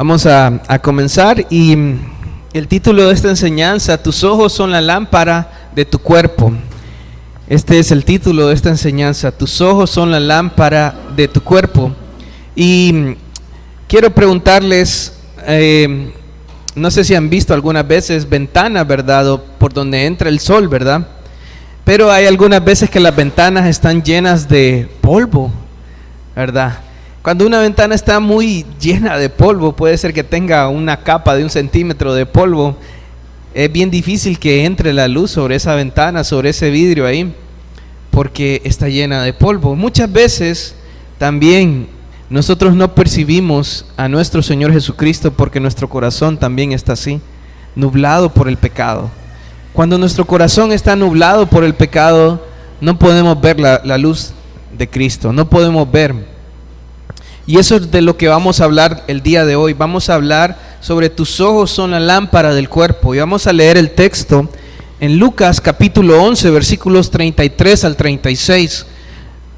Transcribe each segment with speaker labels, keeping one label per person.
Speaker 1: Vamos a comenzar y el título de esta enseñanza: tus ojos son la lámpara de tu cuerpo. Este es el título de esta enseñanza: tus ojos son la lámpara de tu cuerpo. Y quiero preguntarles, no sé si han visto algunas veces ventanas, ¿verdad? O por donde entra el sol, ¿verdad? Pero hay algunas veces que las ventanas están llenas de polvo, ¿verdad? Cuando una ventana está muy llena de polvo, puede ser que tenga una capa de 1 centímetro de polvo. Es bien difícil que entre la luz sobre esa ventana, sobre ese vidrio ahí, porque está llena de polvo. Muchas veces también nosotros no percibimos a nuestro Señor Jesucristo porque nuestro corazón también está así, nublado por el pecado. Cuando nuestro corazón está nublado por el pecado, no podemos ver la luz de Cristo, no podemos ver. Y eso es de lo que vamos a hablar el día de hoy. Vamos a hablar sobre tus ojos son la lámpara del cuerpo. Y vamos a leer el texto en Lucas capítulo 11, versículos 33 al 36.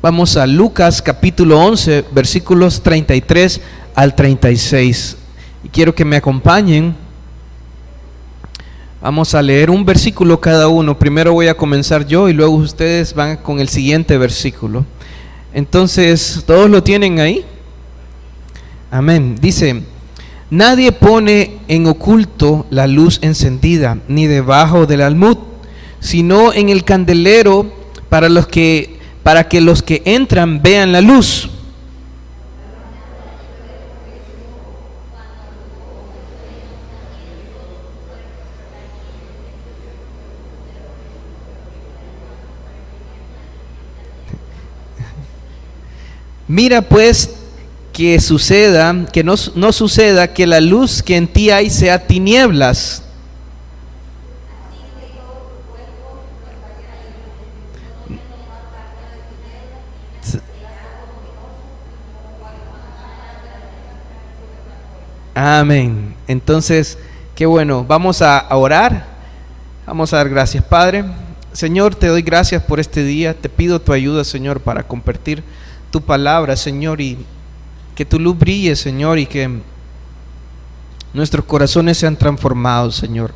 Speaker 1: Vamos a Lucas capítulo 11, versículos 33 al 36. Y quiero que me acompañen. Vamos a leer un versículo cada uno. Primero voy a comenzar yo y luego ustedes van con el siguiente versículo. Entonces, ¿todos lo tienen ahí? Amén. Dice: nadie pone en oculto la luz encendida, ni debajo del almud, sino en el candelero, para que los que entran vean la luz. Mira pues que no suceda que la luz que en ti hay sea tinieblas. Amén. Entonces, qué bueno, vamos a orar. Vamos a dar gracias, Padre. Señor, te doy gracias por este día. Te pido tu ayuda, Señor, para compartir tu palabra, Señor, y que tu luz brille, Señor, y que nuestros corazones sean transformados, Señor,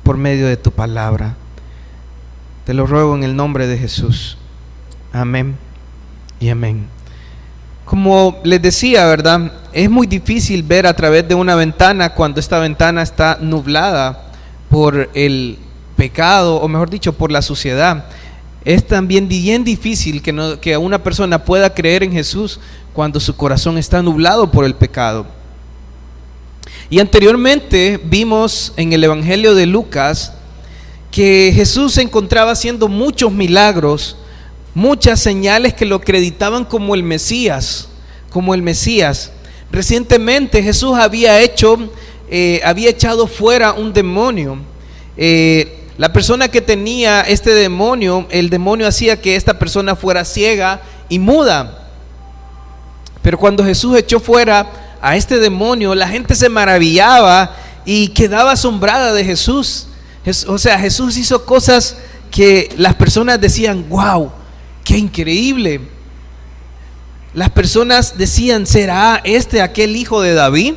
Speaker 1: por medio de tu palabra. Te lo ruego en el nombre de Jesús. Amén y amén. Como les decía, ¿verdad? Es muy difícil ver a través de una ventana cuando esta ventana está nublada por el pecado, o mejor dicho, por la suciedad. Es también bien difícil que una persona pueda creer en Jesús cuando su corazón está nublado por el pecado. Y anteriormente vimos en el Evangelio de Lucas que Jesús se encontraba haciendo muchos milagros, muchas señales que lo acreditaban como el Mesías. Recientemente Jesús había echado fuera un demonio. La persona que tenía este demonio, el demonio hacía que esta persona fuera ciega y muda. Pero cuando Jesús echó fuera a este demonio, la gente se maravillaba y quedaba asombrada de Jesús. O sea, Jesús hizo cosas que las personas decían: wow, qué increíble. Las personas decían: ¿será este aquel hijo de David?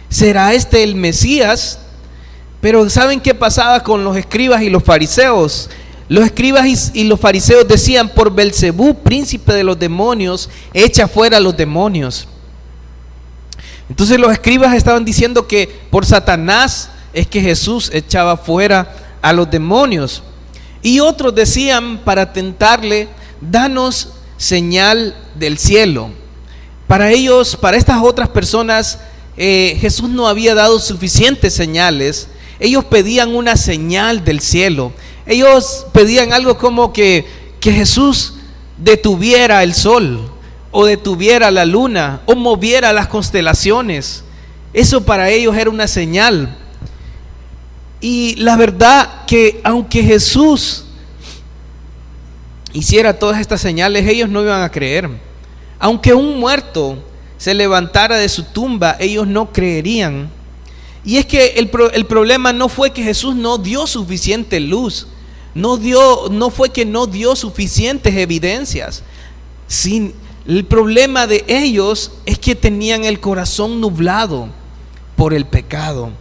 Speaker 1: ¿Será este el Mesías? Pero ¿saben qué pasaba con los escribas y los fariseos? Los escribas y los fariseos decían: por Belcebú, príncipe de los demonios, echa fuera a los demonios. Entonces los escribas estaban diciendo que por Satanás es que Jesús echaba fuera a los demonios. Y otros decían, para tentarle: danos señal del cielo. Para ellos, para estas otras personas, Jesús no había dado suficientes señales. Ellos pedían una señal del cielo. Ellos pedían algo como que Jesús detuviera el sol, o detuviera la luna, o moviera las constelaciones. Eso para ellos era una señal. Y la verdad que aunque Jesús hiciera todas estas señales, ellos no iban a creer. Aunque un muerto se levantara de su tumba, ellos no creerían. Y es que el problema no fue que Jesús no dio suficiente luz, no fue que no dio suficientes evidencias. El problema de ellos es que tenían el corazón nublado. por el pecado.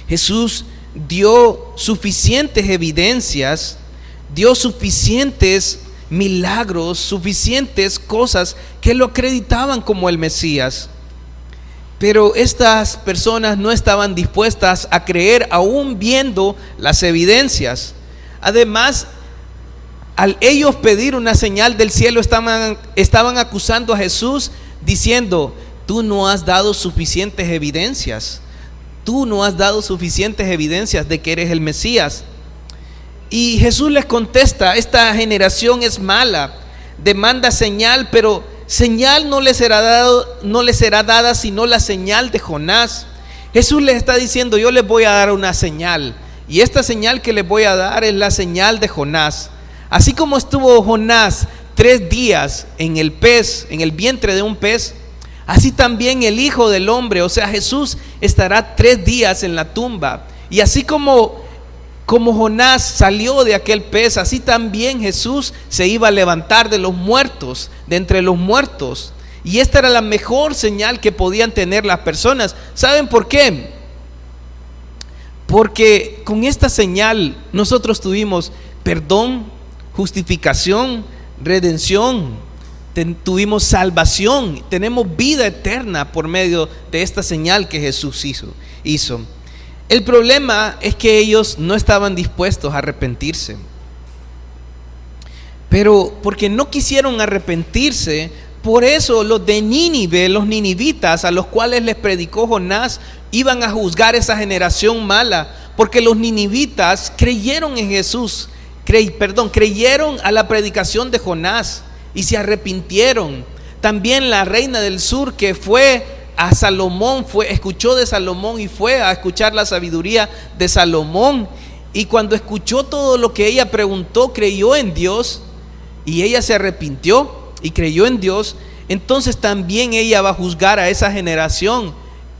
Speaker 1: Jesús dio suficientes evidencias, dio suficientes milagros, suficientes cosas que lo acreditaban como el Mesías. Pero estas personas no estaban dispuestas a creer aún viendo las evidencias. Además, al ellos pedir una señal del cielo, estaban acusando a Jesús diciendo: tú no has dado suficientes evidencias. Tú no has dado suficientes evidencias de que eres el Mesías. Y Jesús les contesta: esta generación es mala, demanda señal, pero señal no les será dada sino la señal de Jonás. Jesús les está diciendo: yo les voy a dar una señal, y esta señal que les voy a dar es la señal de Jonás. Así como estuvo Jonás 3 días en el pez, en el vientre de un pez, así también el Hijo del Hombre, o sea Jesús, estará 3 días en la tumba. Y así como Jonás salió de aquel pez, así también Jesús se iba a levantar de los muertos, de entre los muertos. Y esta era la mejor señal que podían tener las personas. ¿Saben por qué? Porque con esta señal nosotros tuvimos perdón, justificación, redención, tuvimos salvación, tenemos vida eterna por medio de esta señal que Jesús hizo. El problema es que ellos no estaban dispuestos a arrepentirse. Pero porque no quisieron arrepentirse, por eso los de Nínive, los ninivitas a los cuales les predicó Jonás, iban a juzgar esa generación mala, porque los ninivitas creyeron en Jesús, creyeron a la predicación de Jonás y se arrepintieron. También la reina del sur, que fue a Salomón, escuchó de Salomón y fue a escuchar la sabiduría de Salomón, y cuando escuchó todo lo que ella preguntó, creyó en Dios, y ella se arrepintió y creyó en Dios. Entonces también ella va a juzgar a esa generación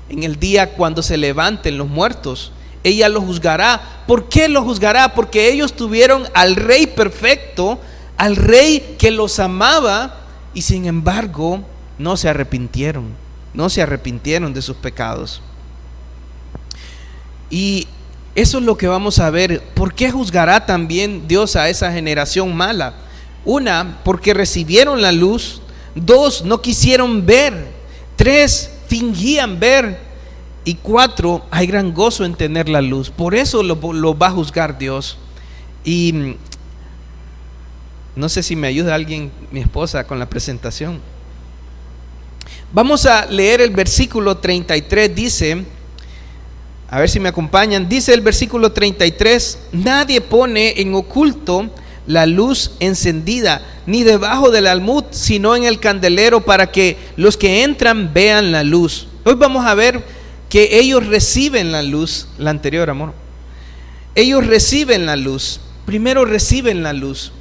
Speaker 1: en el día cuando se levanten los muertos. Ella lo juzgará. ¿Por qué lo juzgará? Porque ellos tuvieron al Rey perfecto, al Rey que los amaba, y sin embargo no se arrepintieron de sus pecados. Y eso es lo que vamos a ver. ¿Por qué juzgará también Dios a esa generación mala? 1, porque recibieron la luz. 2, no quisieron ver. 3, fingían ver. Y 4, hay gran gozo en tener la luz. Por eso lo va a juzgar Dios. Y no sé si me ayuda alguien, mi esposa, con la presentación. Vamos a leer el versículo 33. Dice, a ver si me acompañan, dice el versículo 33: nadie pone en oculto la luz encendida, ni debajo del almud, sino en el candelero, para que los que entran vean la luz. Hoy vamos a ver que ellos reciben la luz. La anterior, amor. Ellos reciben la luz. Primero reciben la luz.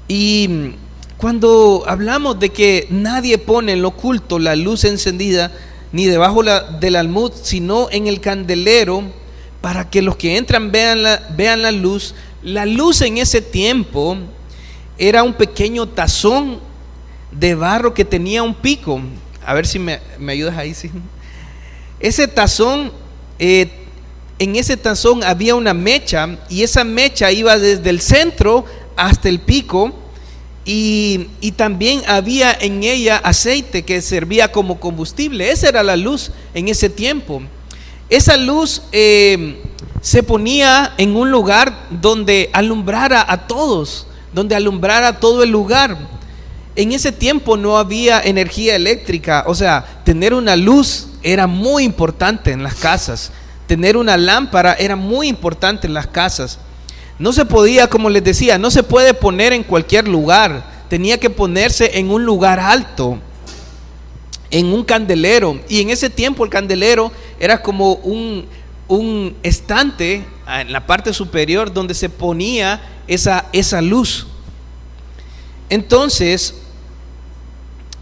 Speaker 1: Y cuando hablamos de que nadie pone en lo oculto la luz encendida, ni debajo del almud, sino en el candelero, para que los que entran vean la luz. La luz en ese tiempo era un pequeño tazón de barro que tenía un pico. A ver si me ayudas ahí, sí. Ese tazón, en ese tazón había una mecha, y esa mecha iba desde el centro hasta el pico, y también había en ella aceite que servía como combustible. Esa era la luz en ese tiempo. Esa luz se ponía en un lugar donde alumbrara a todos, donde alumbrara todo el lugar. En ese tiempo no había energía eléctrica, o sea, tener una luz era muy importante en las casas. Tener una lámpara era muy importante en las casas. No se podía, como les decía, no se puede poner en cualquier lugar. Tenía que ponerse en un lugar alto, en un candelero. Y en ese tiempo el candelero era como un estante en la parte superior donde se ponía esa luz. Entonces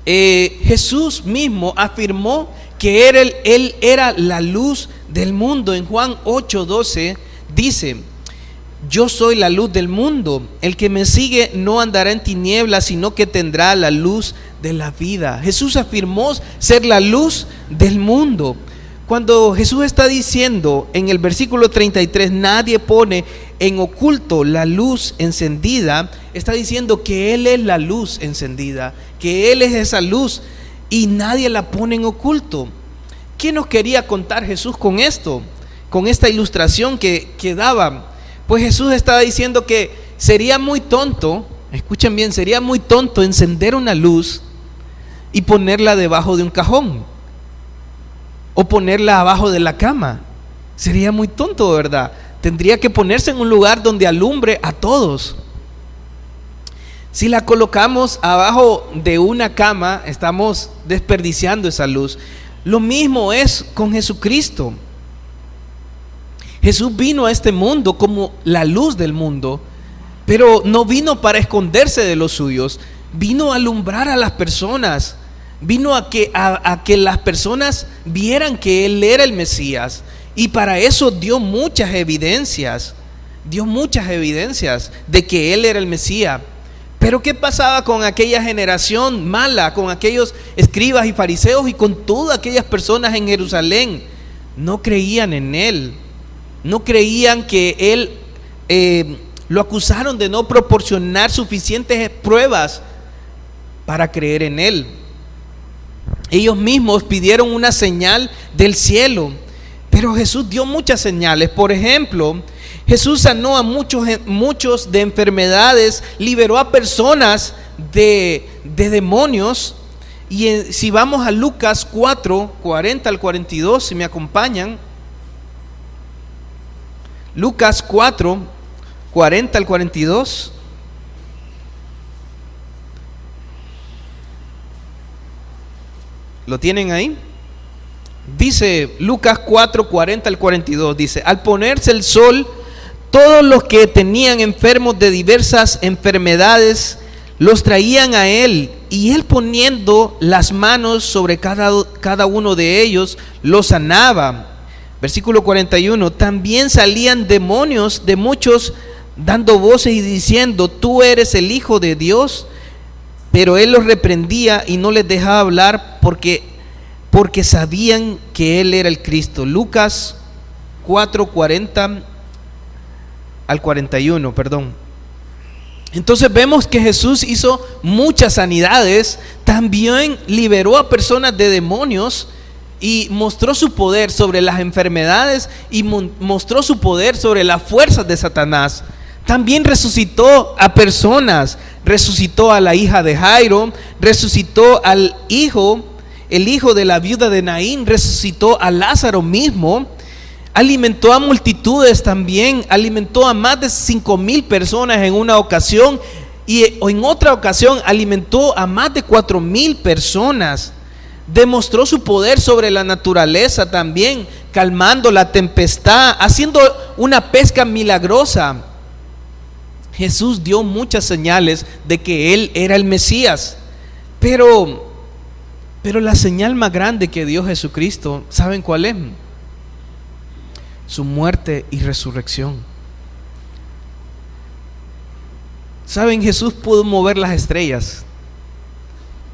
Speaker 1: Jesús mismo afirmó que él era la luz del mundo. En Juan 8:12 dice: yo soy la luz del mundo. El que me sigue no andará en tinieblas, sino que tendrá la luz de la vida. Jesús afirmó ser la luz del mundo. Cuando Jesús está diciendo en el versículo 33, nadie pone en oculto la luz encendida, está diciendo que Él es la luz encendida, que Él es esa luz y nadie la pone en oculto. ¿Qué nos quería contar Jesús con esto? Con esta ilustración que daba. Pues Jesús estaba diciendo que sería muy tonto, escuchen bien, sería muy tonto encender una luz y ponerla debajo de un cajón o ponerla abajo de la cama. Sería muy tonto, ¿verdad? Tendría que ponerse en un lugar donde alumbre a todos. Si la colocamos abajo de una cama, estamos desperdiciando esa luz. Lo mismo es con Jesucristo. Jesús vino a este mundo como la luz del mundo, pero no vino para esconderse de los suyos, vino a alumbrar a las personas, vino a que las personas vieran que Él era el Mesías, y para eso dio muchas evidencias de que Él era el Mesías. Pero ¿qué pasaba con aquella generación mala, con aquellos escribas y fariseos y con todas aquellas personas en Jerusalén? No creían en Él. No creían que Él, lo acusaron de no proporcionar suficientes pruebas para creer en Él. Ellos mismos pidieron una señal del cielo, pero Jesús dio muchas señales. Por ejemplo, Jesús sanó a muchos de enfermedades, liberó a personas de demonios. Y si vamos a Lucas 4, 40 al 42, si me acompañan, Lucas 4, 40 al 42. ¿Lo tienen ahí? Dice Lucas 4, 40 al 42, dice: al ponerse el sol, todos los que tenían enfermos de diversas enfermedades los traían a Él, y Él, poniendo las manos sobre cada uno de ellos, los sanaba. Versículo 41, también salían demonios de muchos, dando voces y diciendo: tú eres el Hijo de Dios. Pero Él los reprendía y no les dejaba hablar porque sabían que Él era el Cristo. Lucas 4, 40 al 41, perdón. Entonces vemos que Jesús hizo muchas sanidades, también liberó a personas de demonios y mostró su poder sobre las enfermedades y mostró su poder sobre las fuerzas de Satanás. También resucitó a personas, resucitó a la hija de Jairo, resucitó al hijo, el hijo de la viuda de Naín, resucitó a Lázaro mismo, alimentó a multitudes también, alimentó a más de 5,000 personas en una ocasión, y en otra ocasión alimentó a más de 4,000 personas. Demostró su poder sobre la naturaleza también, calmando la tempestad, haciendo una pesca milagrosa. Jesús dio muchas señales de que Él era el Mesías, pero la señal más grande que dio Jesucristo, ¿saben cuál es? Su muerte y resurrección. ¿Saben? Jesús pudo mover las estrellas,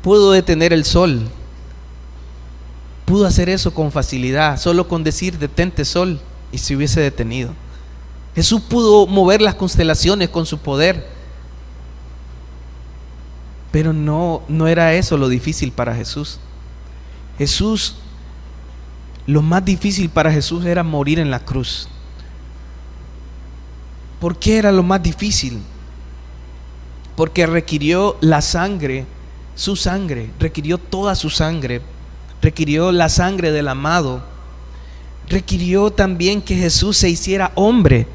Speaker 1: pudo detener el sol, pudo hacer eso con facilidad, solo con decir: detente sol, y se hubiese detenido. Jesús pudo mover las constelaciones con su poder, pero no era eso lo difícil para Jesús. Lo más difícil para Jesús era morir en la cruz. ¿Por qué era lo más difícil? Porque requirió la sangre, su sangre, requirió toda su sangre, requirió la sangre del amado, requirió también que Jesús se hiciera hombre,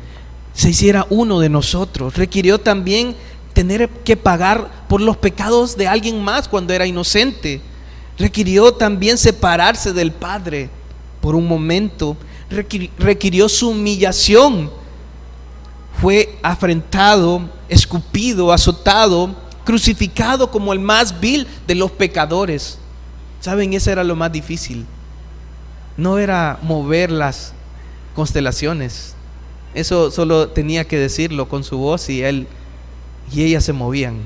Speaker 1: se hiciera uno de nosotros, requirió también tener que pagar por los pecados de alguien más cuando era inocente, requirió también separarse del Padre por un momento, requirió su humillación, fue afrentado, escupido, azotado, crucificado como el más vil de los pecadores. ¿Saben? Eso era lo más difícil. No era mover las constelaciones, Eso solo tenía que decirlo con su voz y él y ella se movían.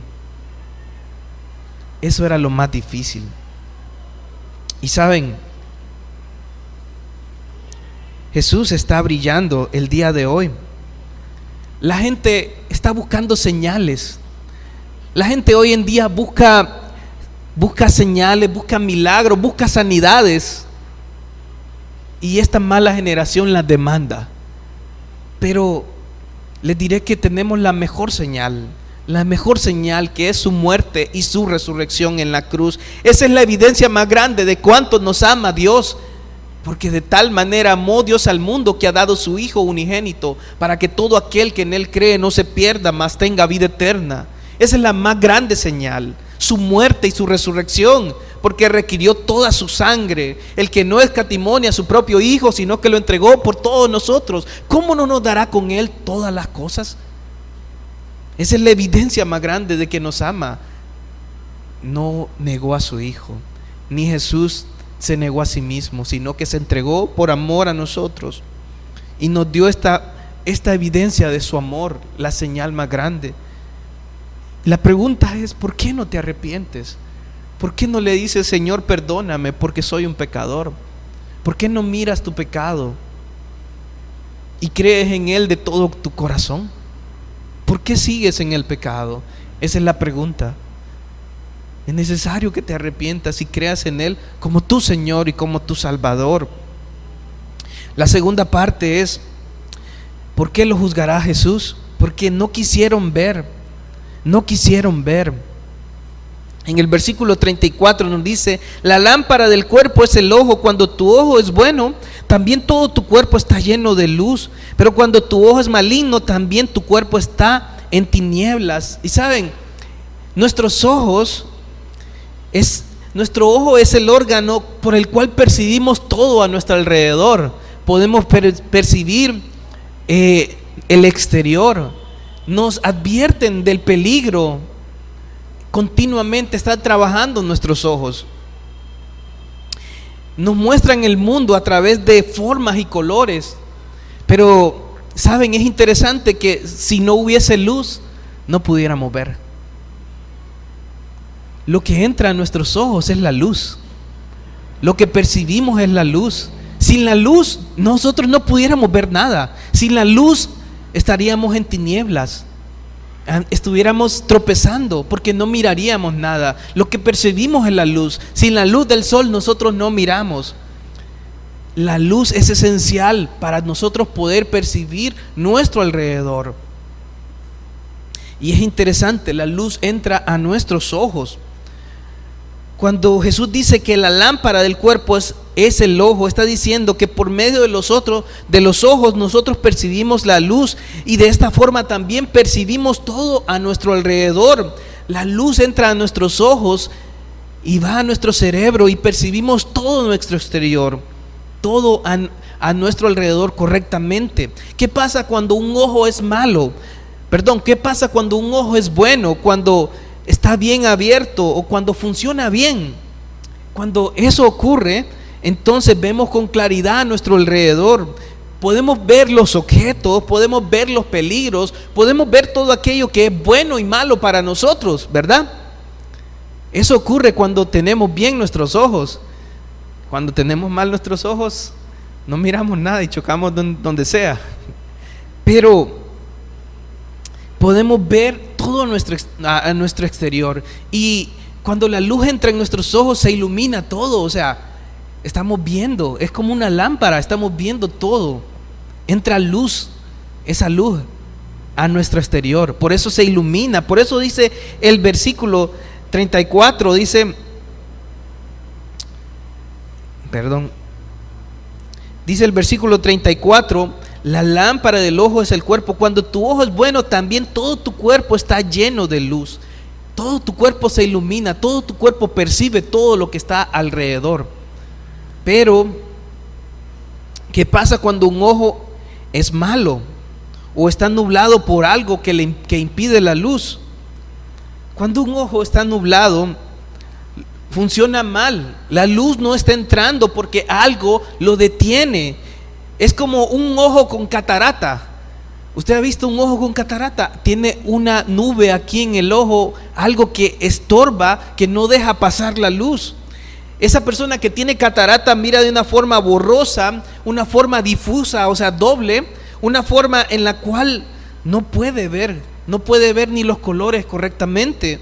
Speaker 1: Eso era lo más difícil. Y saben, Jesús está brillando el día de hoy. La gente está buscando señales. La gente hoy en día busca señales, busca milagros, busca sanidades. Y esta mala generación las demanda. Pero les diré que tenemos la mejor señal que es su muerte y su resurrección en la cruz. Esa es la evidencia más grande de cuánto nos ama Dios, porque de tal manera amó Dios al mundo que ha dado su Hijo unigénito, para que todo aquel que en Él cree no se pierda, mas tenga vida eterna. Esa es la más grande señal, su muerte y su resurrección, porque requirió toda su sangre, el que no escatimó a su propio Hijo, sino que lo entregó por todos nosotros. ¿Cómo no nos dará con Él todas las cosas? Esa es la evidencia más grande de que nos ama. No negó a su Hijo, ni Jesús se negó a sí mismo, sino que se entregó por amor a nosotros y nos dio esta evidencia de su amor, la señal más grande. La pregunta es: ¿por qué no te arrepientes? ¿Por qué no le dices: Señor, perdóname porque soy un pecador? ¿Por qué no miras tu pecado y crees en Él de todo tu corazón? ¿Por qué sigues en el pecado? Esa es la pregunta. Es necesario que te arrepientas y creas en Él como tu Señor y como tu Salvador. La segunda parte es: ¿por qué lo juzgará Jesús? Porque no quisieron ver. En el versículo 34 nos dice: la lámpara del cuerpo es el ojo. Cuando tu ojo es bueno, también todo tu cuerpo está lleno de luz. Pero cuando tu ojo es maligno, también tu cuerpo está en tinieblas. Y saben, nuestro ojo es el órgano por el cual percibimos todo a nuestro alrededor. Podemos percibir el exterior. Nos advierten del peligro. Continuamente están trabajando nuestros ojos. Nos muestran el mundo a través de formas y colores. Pero, ¿saben? Es interesante que si no hubiese luz, no pudiéramos ver. Lo que entra a nuestros ojos es la luz. Lo que percibimos es la luz. Sin la luz, nosotros no pudiéramos ver nada. Sin la luz, estaríamos en tinieblas. Estuviéramos tropezando porque no miraríamos nada. Lo que percibimos es la luz. Sin la luz del sol nosotros no miramos. La luz es esencial para nosotros poder percibir nuestro alrededor. Y es interesante, la luz entra a nuestros ojos. Cuando Jesús dice que la lámpara del cuerpo es el ojo, está diciendo que por medio de los ojos nosotros percibimos la luz, y de esta forma también percibimos todo a nuestro alrededor. La luz entra a nuestros ojos y va a nuestro cerebro y percibimos todo nuestro exterior, todo a nuestro alrededor correctamente. ¿Qué pasa cuando un ojo es malo? ¿Qué pasa cuando un ojo es bueno? Cuando está bien abierto o cuando funciona bien. Cuando eso ocurre, entonces vemos con claridad a nuestro alrededor. Podemos ver los objetos, podemos ver los peligros, podemos ver todo aquello que es bueno y malo para nosotros, ¿verdad? Eso ocurre cuando tenemos bien nuestros ojos. Cuando tenemos mal nuestros ojos, no miramos nada y chocamos donde sea. Pero podemos ver todo a nuestro exterior, y cuando la luz entra en nuestros ojos se ilumina todo. O sea, estamos viendo, es como una lámpara, estamos viendo todo. Entra luz, esa luz a nuestro exterior, por eso se ilumina. Por eso dice el versículo 34, dice el versículo 34: la lámpara del ojo es el cuerpo. Cuando tu ojo es bueno, también todo tu cuerpo está lleno de luz. Todo tu cuerpo se ilumina, todo tu cuerpo percibe todo lo que está alrededor. Pero, ¿qué pasa cuando un ojo es malo o está nublado por algo que impide la luz? Cuando un ojo está nublado, funciona mal. La luz no está entrando porque algo lo detiene. Es como un ojo con catarata. ¿Usted ha visto un ojo con catarata? Tiene una nube aquí en el ojo, algo que estorba, que no deja pasar la luz. Esa persona que tiene catarata mira de una forma borrosa, una forma difusa, o sea, doble, una forma en la cual no puede ver ni los colores correctamente.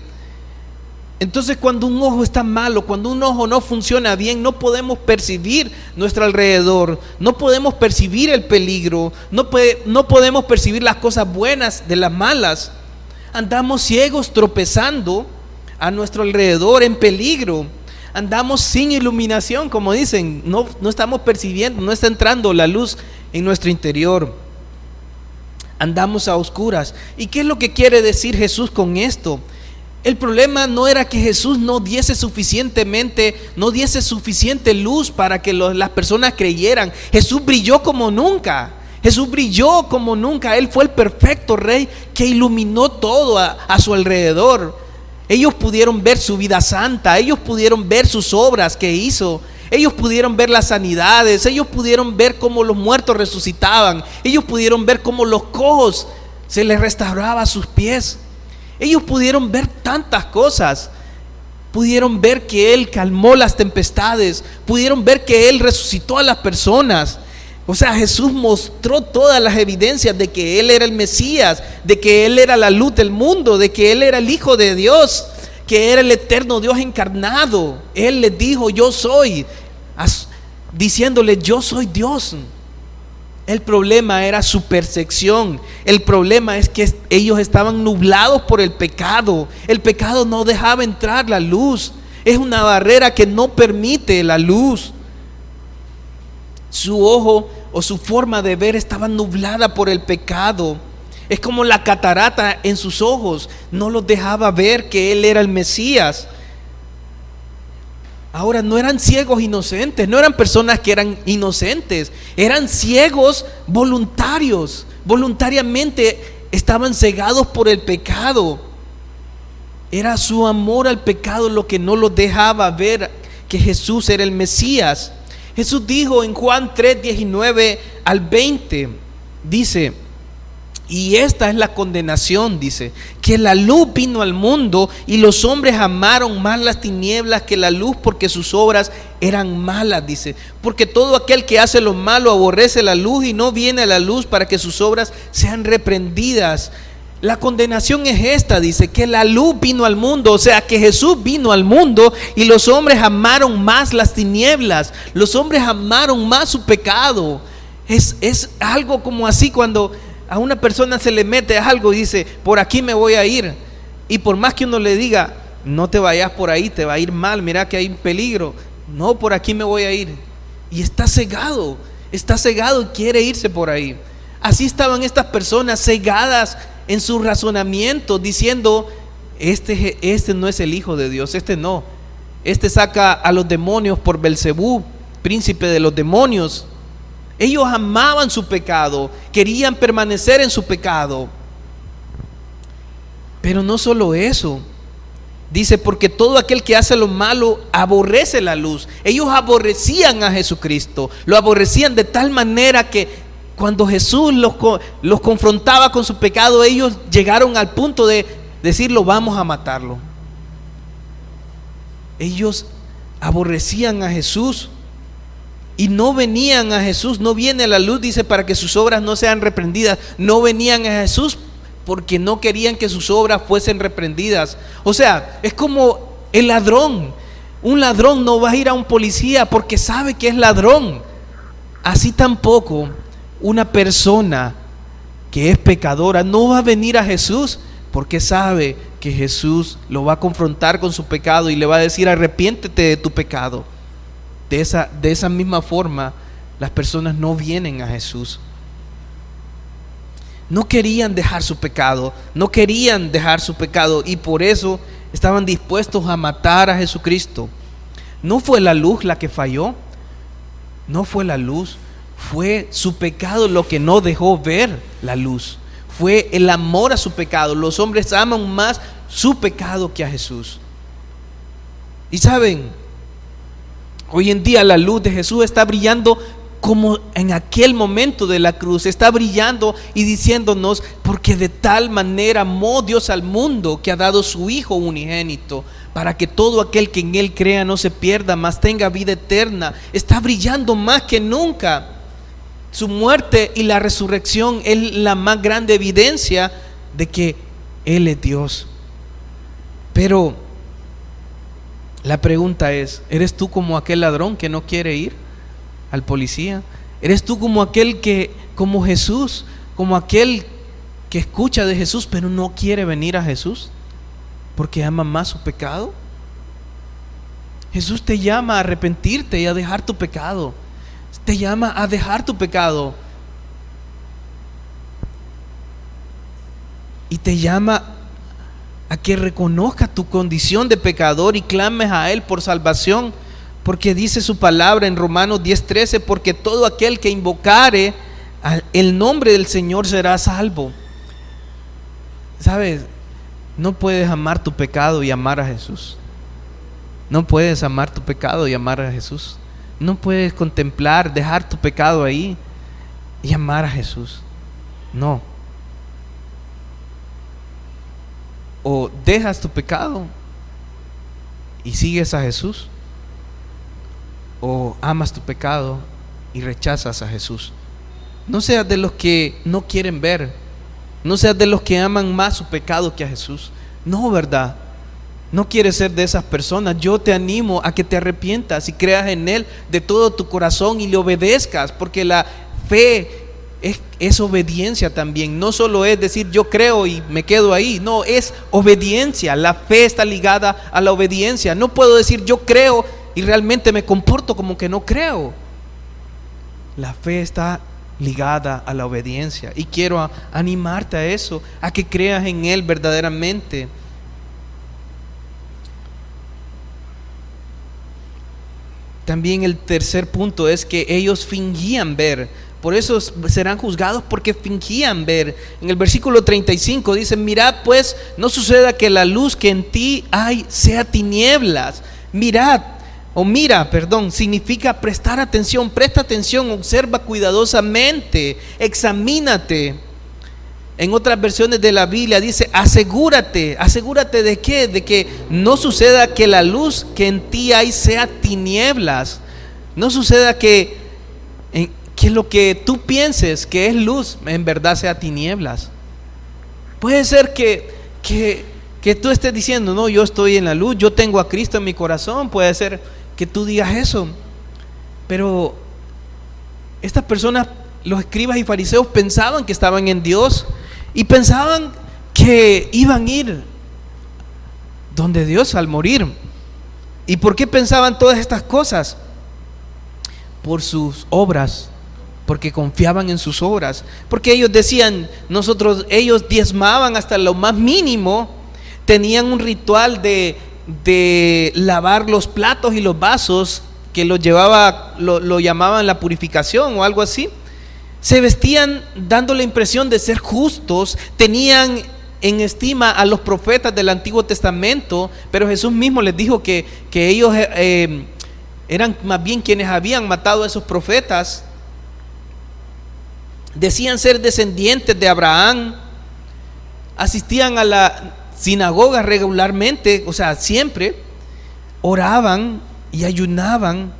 Speaker 1: Entonces, cuando un ojo está malo, cuando un ojo no funciona bien, no podemos percibir nuestro alrededor, no podemos percibir el peligro, no podemos percibir las cosas buenas de las malas. Andamos ciegos, tropezando a nuestro alrededor, en peligro. Andamos sin iluminación, como dicen, no estamos percibiendo, no está entrando la luz en nuestro interior. Andamos a oscuras. ¿Y qué es lo que quiere decir Jesús con esto? El problema no era que Jesús no diese suficiente luz para que las personas creyeran. Jesús brilló como nunca. Él fue el perfecto rey que iluminó todo a su alrededor. Ellos pudieron ver su vida santa, ellos pudieron ver sus obras que hizo, ellos pudieron ver las sanidades, ellos pudieron ver cómo los muertos resucitaban, ellos pudieron ver cómo los cojos se les restauraba sus pies. Ellos pudieron ver tantas cosas, pudieron ver que Él calmó las tempestades, pudieron ver que Él resucitó a las personas. O sea, Jesús mostró todas las evidencias de que Él era el Mesías, de que Él era la luz del mundo, de que Él era el Hijo de Dios, que era el eterno Dios encarnado. Él les dijo: yo soy, diciéndole: yo soy Dios. El problema era su percepción. El problema es que ellos estaban nublados por el pecado. El pecado no dejaba entrar la luz. Es una barrera que no permite la luz. Su ojo o su forma de ver estaba nublada por el pecado. Es como la catarata en sus ojos, no los dejaba ver que Él era el Mesías. Ahora, no eran ciegos inocentes, no eran personas que eran inocentes, eran ciegos voluntarios, voluntariamente estaban cegados por el pecado. Era su amor al pecado lo que no los dejaba ver que Jesús era el Mesías. Jesús dijo en Juan 3:19 al 20, dice: y esta es la condenación, dice, que la luz vino al mundo y los hombres amaron más las tinieblas que la luz, porque sus obras eran malas, dice. Porque todo aquel que hace lo malo aborrece la luz y no viene a la luz para que sus obras sean reprendidas. La condenación es esta, dice, que la luz vino al mundo, o sea, que Jesús vino al mundo y los hombres amaron más las tinieblas, los hombres amaron más su pecado. Es algo como así cuando a una persona se le mete algo y dice: por aquí me voy a ir, y por más que uno le diga: no te vayas por ahí, te va a ir mal, mira que hay peligro, no, por aquí me voy a ir, y está cegado y quiere irse por ahí. Así estaban estas personas, cegadas en su razonamiento, diciendo: este no es el Hijo de Dios, este saca a los demonios por Belcebú, príncipe de los demonios. Ellos amaban su pecado, querían permanecer en su pecado. Pero no solo eso, dice: porque todo aquel que hace lo malo aborrece la luz. Ellos aborrecían a Jesucristo, lo aborrecían de tal manera que cuando Jesús los confrontaba con su pecado, ellos llegaron al punto de decirlo: vamos a matarlo. Ellos aborrecían a Jesús y no venían a Jesús. No viene a la luz, dice, para que sus obras no sean reprendidas. No venían a Jesús porque no querían que sus obras fuesen reprendidas. O sea, es como el ladrón. Un ladrón no va a ir a un policía porque sabe que es ladrón. Así tampoco una persona que es pecadora no va a venir a Jesús porque sabe que Jesús lo va a confrontar con su pecado y le va a decir: arrepiéntete de tu pecado. De esa misma forma, las personas no vienen a Jesús. No querían dejar su pecado, y por eso estaban dispuestos a matar a Jesucristo. No fue la luz la que falló, fue su pecado lo que no dejó ver la luz. Fue el amor a su pecado. Los hombres aman más su pecado que a Jesús. Y saben, hoy en día la luz de Jesús está brillando como en aquel momento de la cruz está brillando y diciéndonos: porque de tal manera amó Dios al mundo que ha dado su Hijo unigénito, para que todo aquel que en Él crea no se pierda, mas tenga vida eterna. Está brillando más que nunca. Su muerte y la resurrección es la más grande evidencia de que Él es Dios. Pero la pregunta es: ¿eres tú como aquel ladrón que no quiere ir al policía? ¿Eres tú como aquel como Jesús, como aquel que escucha de Jesús pero no quiere venir a Jesús porque ama más su pecado? Jesús te llama a arrepentirte y a dejar tu pecado. Te llama a dejar tu pecado y te llama a que reconozcas tu condición de pecador y clames a Él por salvación, porque dice su palabra en Romanos 10:13: porque todo aquel que invocare el nombre del Señor será salvo. ¿Sabes? No puedes amar tu pecado y amar a Jesús. No puedes amar tu pecado y amar a Jesús. No puedes contemplar, dejar tu pecado ahí y amar a Jesús. No. O dejas tu pecado y sigues a Jesús, o amas tu pecado y rechazas a Jesús. No seas de los que no quieren ver. No seas de los que aman más su pecado que a Jesús. No, ¿verdad? No quieres ser de esas personas. Yo te animo a que te arrepientas y creas en Él de todo tu corazón y le obedezcas, porque la fe es obediencia también. No solo es decir yo creo y me quedo ahí. No, es obediencia. La fe está ligada a la obediencia. No puedo decir yo creo y realmente me comporto como que no creo. La fe está ligada a la obediencia, y quiero animarte a eso, a que creas en Él verdaderamente. También el tercer punto es que ellos fingían ver. Por eso serán juzgados, porque fingían ver. En el versículo 35 dice: mirad pues, no suceda que la luz que en ti hay sea tinieblas. Mira, significa prestar atención. Presta atención, observa cuidadosamente, examínate. En otras versiones de la Biblia dice: asegúrate. ¿Asegúrate de qué? De que no suceda que la luz que en ti hay sea tinieblas. No suceda que lo que tú pienses que es luz en verdad sea tinieblas. Puede ser que tú estés diciendo: no, yo estoy en la luz, yo tengo a Cristo en mi corazón. Puede ser que tú digas eso, pero estas personas, los escribas y fariseos, pensaban que estaban en Dios y pensaban que iban a ir donde Dios al morir. ¿Y por qué pensaban todas estas cosas? Por sus obras, porque confiaban en sus obras, porque ellos decían: ellos diezmaban hasta lo más mínimo, tenían un ritual de lavar los platos y los vasos, que lo llamaban la purificación o algo así. Se vestían dando la impresión de ser justos, tenían en estima a los profetas del Antiguo Testamento, pero Jesús mismo les dijo que ellos eran más bien quienes habían matado a esos profetas. Decían ser descendientes de Abraham, asistían a la sinagoga regularmente, o sea, siempre oraban y ayunaban,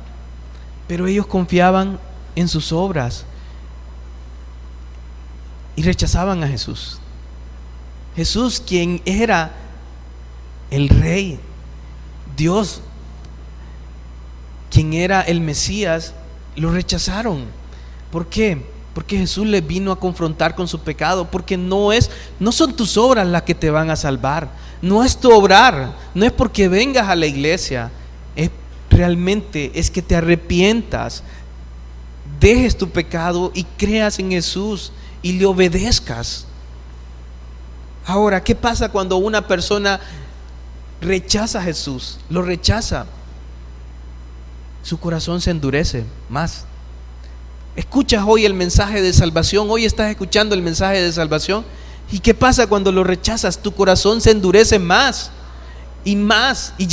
Speaker 1: pero ellos confiaban en sus obras y rechazaban a Jesús. Jesús, quien era el Rey, Dios, quien era el Mesías, lo rechazaron. ¿Por qué? Porque Jesús les vino a confrontar con su pecado, porque no son tus obras las que te van a salvar, no es tu obrar, no es porque vengas a la iglesia, es que te arrepientas, dejes tu pecado y creas en Jesús y le obedezcas. Ahora, ¿qué pasa cuando una persona rechaza a Jesús? Lo rechaza, su corazón se endurece más. Escuchas hoy el mensaje de salvación, hoy estás escuchando el mensaje de salvación, ¿y qué pasa cuando lo rechazas? Tu corazón se endurece más y más, y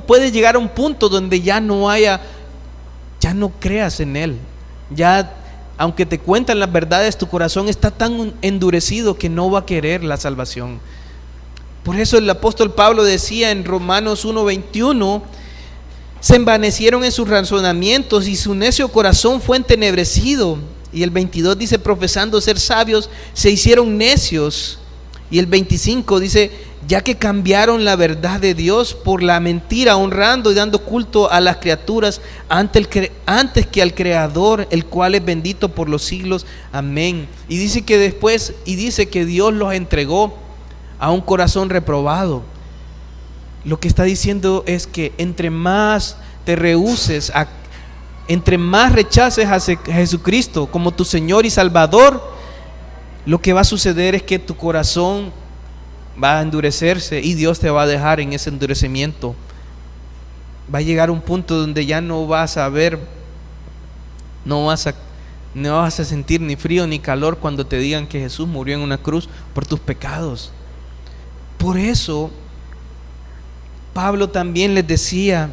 Speaker 1: puede llegar a un punto donde ya no creas en Él, Ya, aunque te cuentan las verdades, tu corazón está tan endurecido que no va a querer la salvación. Por eso el apóstol Pablo decía en Romanos 1:21: se envanecieron en sus razonamientos y su necio corazón fue entenebrecido. Y el 22 dice: profesando ser sabios, se hicieron necios. Y el 25 dice: ya que cambiaron la verdad de Dios por la mentira, honrando y dando culto a las criaturas antes que al Creador, el cual es bendito por los siglos. Amén. Y dice que Dios los entregó a un corazón reprobado. Lo que está diciendo es que entre más te rehuses, entre más rechaces a Jesucristo como tu Señor y Salvador, lo que va a suceder es que tu corazón va a endurecerse y Dios te va a dejar en ese endurecimiento. Va a llegar un punto donde ya no vas a ver, no vas a sentir ni frío ni calor cuando te digan que Jesús murió en una cruz por tus pecados. Por eso Pablo también les decía: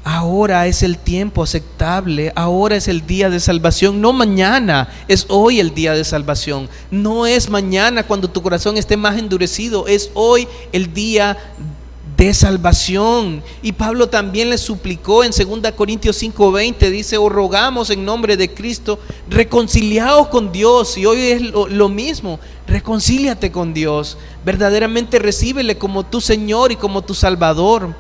Speaker 1: ahora es el tiempo aceptable, ahora es el día de salvación, no mañana, es hoy el día de salvación. No es mañana cuando tu corazón esté más endurecido, es hoy el día de salvación. Y Pablo también les suplicó en 2 Corintios 5:20, dice: os rogamos en nombre de Cristo, reconciliaos con Dios. Y hoy es lo mismo, reconcíliate con Dios, verdaderamente recíbele como tu Señor y como tu Salvador.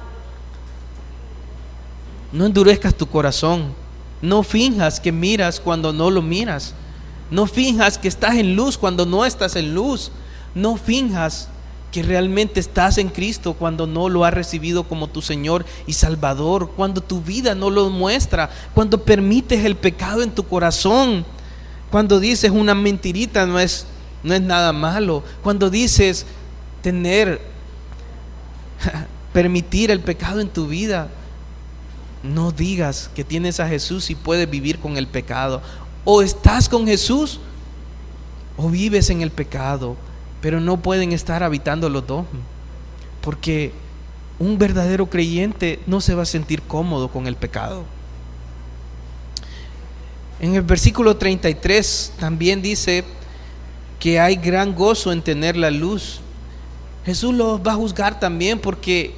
Speaker 1: No endurezcas tu corazón, no finjas que miras cuando no lo miras, no finjas que estás en luz cuando no estás en luz, no finjas que realmente estás en Cristo cuando no lo has recibido como tu Señor y Salvador, cuando tu vida no lo muestra, cuando permites el pecado en tu corazón, cuando dices una mentirita no es nada malo, cuando dices permitir el pecado en tu vida. No digas que tienes a Jesús y puedes vivir con el pecado. O estás con Jesús o vives en el pecado, pero no pueden estar habitando los dos, porque un verdadero creyente no se va a sentir cómodo con el pecado. En el versículo 33 también dice que hay gran gozo en tener la luz. Jesús los va a juzgar también, porque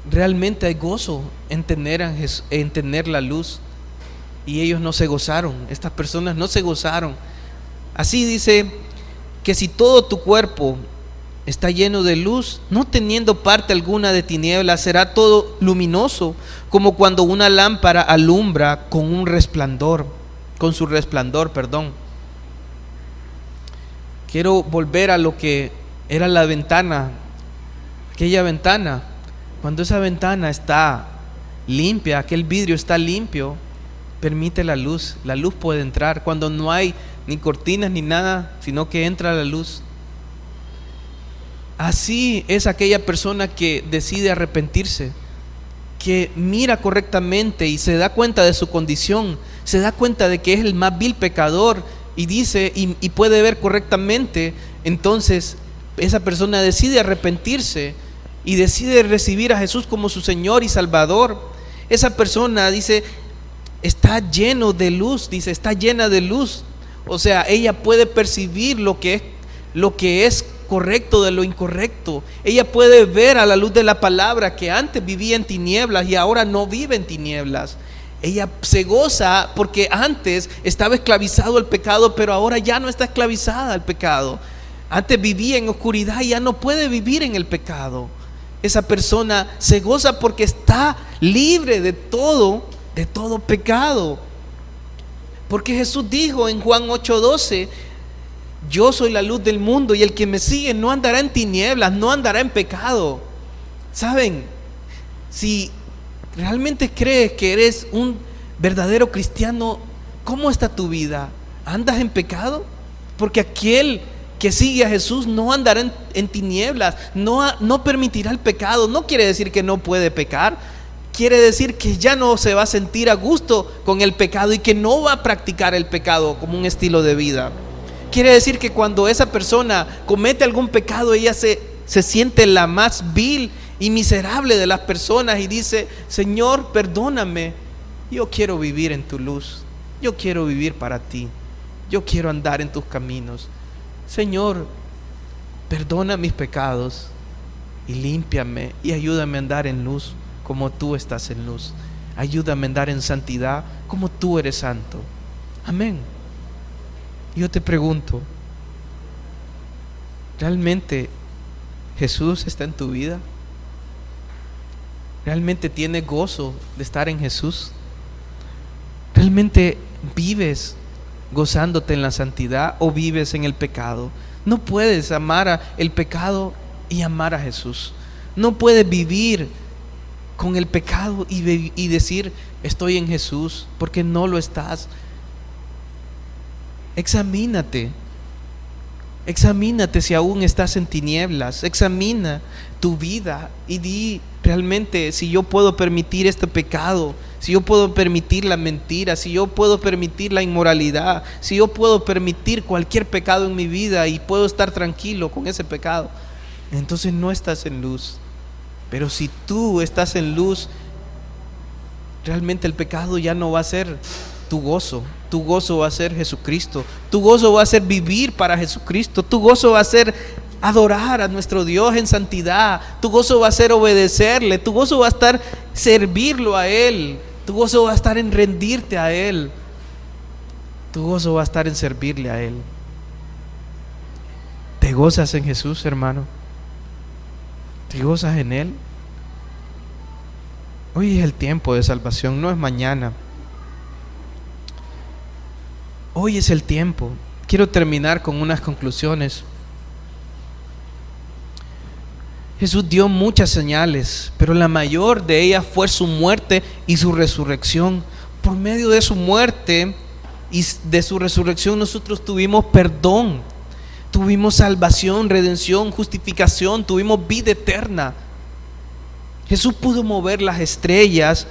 Speaker 1: realmente hay gozo en tener la luz, y ellos no se gozaron, estas personas no se gozaron. Así dice que si todo tu cuerpo está lleno de luz, no teniendo parte alguna de tinieblas, será todo luminoso, como cuando una lámpara alumbra con su resplandor. Quiero volver a lo que era la ventana, aquella ventana. Cuando esa ventana está limpia, aquel vidrio está limpio, permite la luz puede entrar. Cuando no hay ni cortinas ni nada, sino que entra la luz. Así es aquella persona que decide arrepentirse, que mira correctamente y se da cuenta de su condición, se da cuenta de que es el más vil pecador y dice y puede ver correctamente. Entonces esa persona decide arrepentirse y decide recibir a Jesús como su Señor y Salvador. Esa persona dice, está lleno de luz, dice, está llena de luz. O sea, ella puede percibir lo que es correcto de lo incorrecto. Ella puede ver a la luz de la palabra que antes vivía en tinieblas y ahora no vive en tinieblas. Ella se goza porque antes estaba esclavizado al pecado, pero ahora ya no está esclavizada al pecado. Antes vivía en oscuridad y ya no puede vivir en el pecado. Esa persona se goza porque está libre de todo pecado. Porque Jesús dijo en Juan 8:12: yo soy la luz del mundo, y el que me sigue no andará en tinieblas, no andará en pecado. ¿Saben? Si realmente crees que eres un verdadero cristiano, ¿cómo está tu vida? ¿Andas en pecado? Porque aquel que sigue a Jesús no andará en tinieblas, no permitirá el pecado. No quiere decir que no puede pecar, quiere decir que ya no se va a sentir a gusto con el pecado y que no va a practicar el pecado como un estilo de vida. Quiere decir que cuando esa persona comete algún pecado, ella se siente la más vil y miserable de las personas y dice: Señor, perdóname, yo quiero vivir en tu luz, Yo quiero vivir para ti. Yo quiero andar en tus caminos. Señor, perdona mis pecados y límpiame y ayúdame a andar en luz como tú estás en luz. Ayúdame a andar en santidad como tú eres santo. Amén. Yo te pregunto, ¿realmente Jesús está en tu vida? ¿Realmente tienes gozo de estar en Jesús? ¿Realmente vives gozándote en la santidad o vives en el pecado? No puedes amar el pecado y amar a Jesús. No puedes vivir con el pecado y decir estoy en Jesús, porque no lo estás. Examínate si aún estás en tinieblas. Examina tu vida y di realmente si yo puedo permitir este pecado, si yo puedo permitir la mentira, si yo puedo permitir la inmoralidad, si yo puedo permitir cualquier pecado en mi vida y puedo estar tranquilo con ese pecado, entonces no estás en luz. Pero si tú estás en luz, realmente el pecado ya no va a ser tu gozo va a ser Jesucristo, tu gozo va a ser vivir para Jesucristo, tu gozo va a ser adorar a nuestro Dios en santidad, tu gozo va a ser obedecerle, tu gozo va a estar servirlo a Él, tu gozo va a estar en rendirte a Él, tu gozo va a estar en servirle a Él. ¿Te gozas en Jesús, hermano? ¿Te gozas en Él? Hoy es el tiempo de salvación, no es mañana. Hoy es el tiempo. Quiero terminar con unas conclusiones. Jesús dio muchas señales, pero la mayor de ellas fue su muerte y su resurrección. Por medio de su muerte y de su resurrección nosotros tuvimos perdón, tuvimos salvación, redención, justificación, tuvimos vida eterna. Jesús pudo mover las estrellas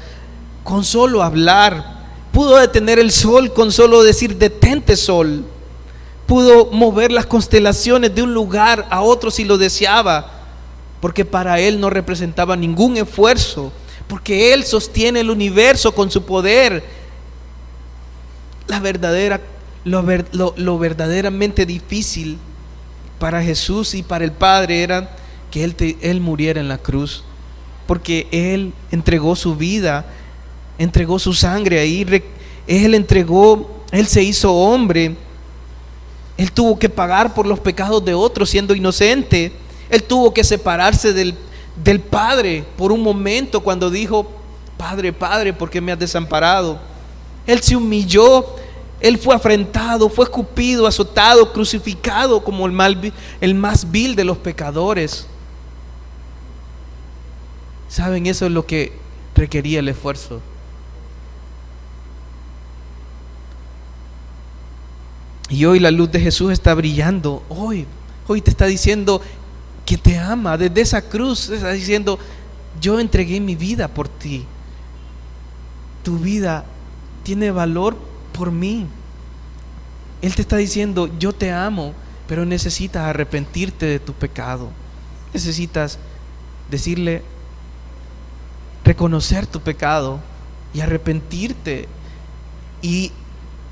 Speaker 1: con solo hablar. Pudo detener el sol con solo decir detente sol. Pudo mover las constelaciones de un lugar a otro si lo deseaba, porque para Él no representaba ningún esfuerzo, porque Él sostiene el universo con su poder. Lo verdaderamente difícil para Jesús y para el Padre era que Él muriera en la cruz, porque Él entregó su vida, entregó su sangre ahí. Él se hizo hombre. Él tuvo que pagar por los pecados de otros siendo inocente. Él tuvo que separarse del Padre por un momento cuando dijo: Padre, Padre, ¿por qué me has desamparado? Él se humilló. Él fue afrentado, fue escupido, azotado, crucificado como el más vil de los pecadores. ¿Saben? Eso es lo que requería el esfuerzo. Y hoy la luz de Jesús está brillando. Hoy te está diciendo que te ama. Desde esa cruz te está diciendo: yo entregué mi vida por ti. Tu vida tiene valor por mí. Él te está diciendo: yo te amo, pero necesitas arrepentirte de tu pecado. Necesitas decirle, reconocer tu pecado y arrepentirte y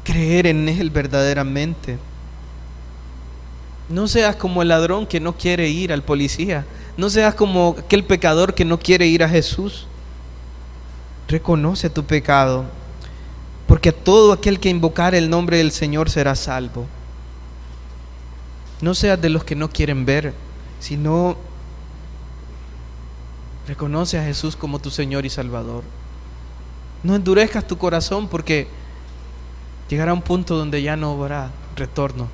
Speaker 1: creer en Él verdaderamente. No seas como el ladrón que no quiere ir al policía. No seas como aquel pecador que no quiere ir a Jesús. Reconoce tu pecado, porque todo aquel que invocar el nombre del Señor será salvo. No seas de los que no quieren ver, sino reconoce a Jesús como tu Señor y Salvador. No endurezcas tu corazón, porque llegará un punto donde ya no habrá retorno.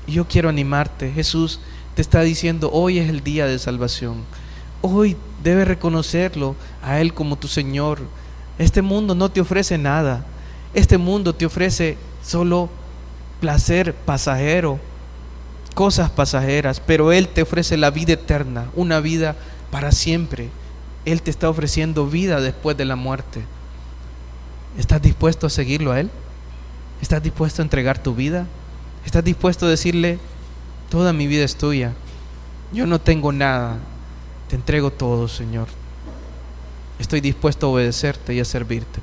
Speaker 1: Y yo quiero animarte. Jesús te está diciendo: hoy es el día de salvación. Hoy debes reconocerlo a Él como tu Señor. Este mundo no te ofrece nada. Este mundo te ofrece solo placer pasajero, cosas pasajeras, pero Él te ofrece la vida eterna, una vida para siempre. Él te está ofreciendo vida después de la muerte. ¿Estás dispuesto a seguirlo a Él? ¿Estás dispuesto a entregar tu vida? ¿Estás dispuesto a decirle: toda mi vida es tuya, yo no tengo nada, te entrego todo, Señor? Estoy dispuesto a obedecerte y a servirte.